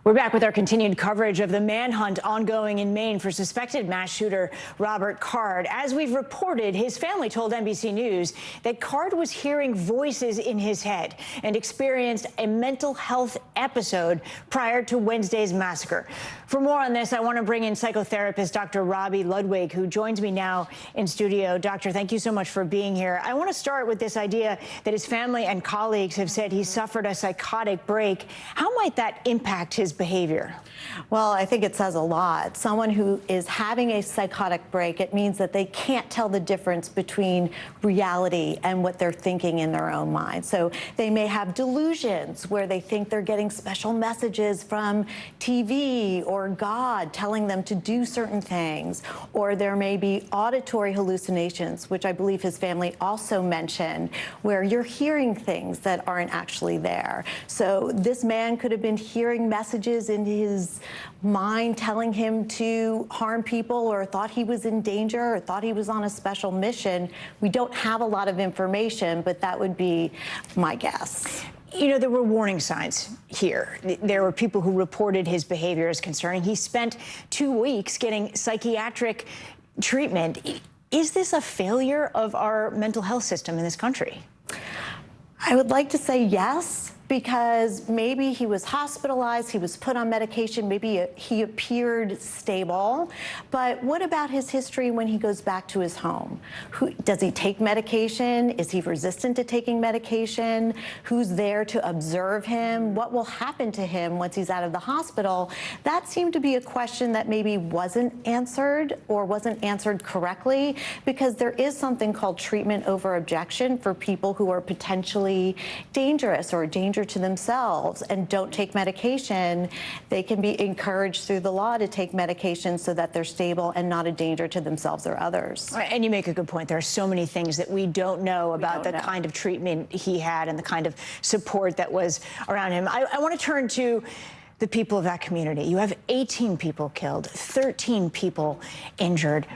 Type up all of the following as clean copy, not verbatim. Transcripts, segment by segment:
We're back with our continued coverage of the manhunt ongoing in Maine for suspected mass shooter Robert Card. As we've reported, his family told NBC News that Card was hearing voices in his head and experienced a mental health episode prior to Wednesday's massacre. For more on this, I want to bring in psychotherapist Dr. Robi Ludwig, who joins me now in studio. Doctor, thank you so much for being here. I want to start with this idea that his family and colleagues have said he suffered a psychotic break. How might that impact his behavior? Well, I think it says a lot. Someone who is having a psychotic break, it means that they can't tell the difference between reality and what they're thinking in their own mind. So they may have delusions where they think they're getting special messages from TV or God telling them to do certain things, or there may be auditory hallucinations, which I believe his family also mentioned, where you're hearing things that aren't actually there. So this man could have been hearing messages in his mind telling him to harm people, or thought he was in danger, or thought he was on a special mission. We don't have a lot of information, but that would be my guess. You know, there were warning signs here. There were people who reported his behavior as concerning. He spent 2 weeks getting psychiatric treatment. Is this a failure of our mental health system in this country? I would like to say yes, because maybe he was hospitalized, he was put on medication, maybe he appeared stable. But what about his history when he goes back to his home? Does he take medication? Is he resistant to taking medication? Who's there to observe him? What will happen to him once he's out of the hospital? That seemed to be a question that maybe wasn't answered, or wasn't answered correctly, because there is something called treatment over objection for people who are potentially dangerous or a danger to themselves and don't take medication. They can be encouraged through the law to take medication so that they're stable and not a danger to themselves or others. And you make a good point. There are so many things that we don't know about the kind of treatment he had and the kind of support that was around him. I want to turn to the people of that community. You have 18 people killed, 13 people injured.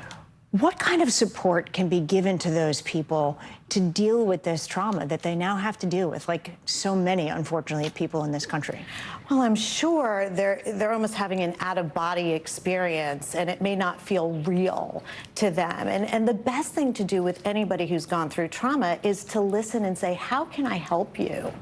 What kind of support can be given to those people to deal with this trauma that they now have to deal with, like so many, unfortunately, people in this country? Well, I'm sure they're almost having an out-of-body experience, and it may not feel real to them. And the best thing to do with anybody who's gone through trauma is to listen and say, how can I help you?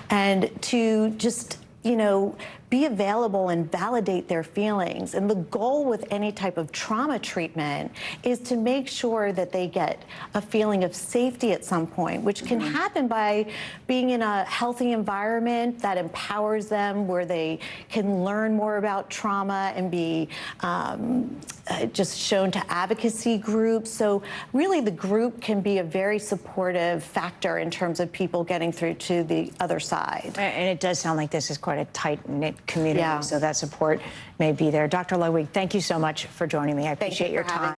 And to just, you know, be available and validate their feelings. And the goal with any type of trauma treatment is to make sure that they get a feeling of safety at some point, which can happen by being in a healthy environment that empowers them, where they can learn more about trauma and be just shown to advocacy groups. So really the group can be a very supportive factor in terms of people getting through to the other side. And it does sound like this is quite a tight-knit community, so that support may be there. Dr. Ludwig, thank you so much for joining me. I appreciate your time.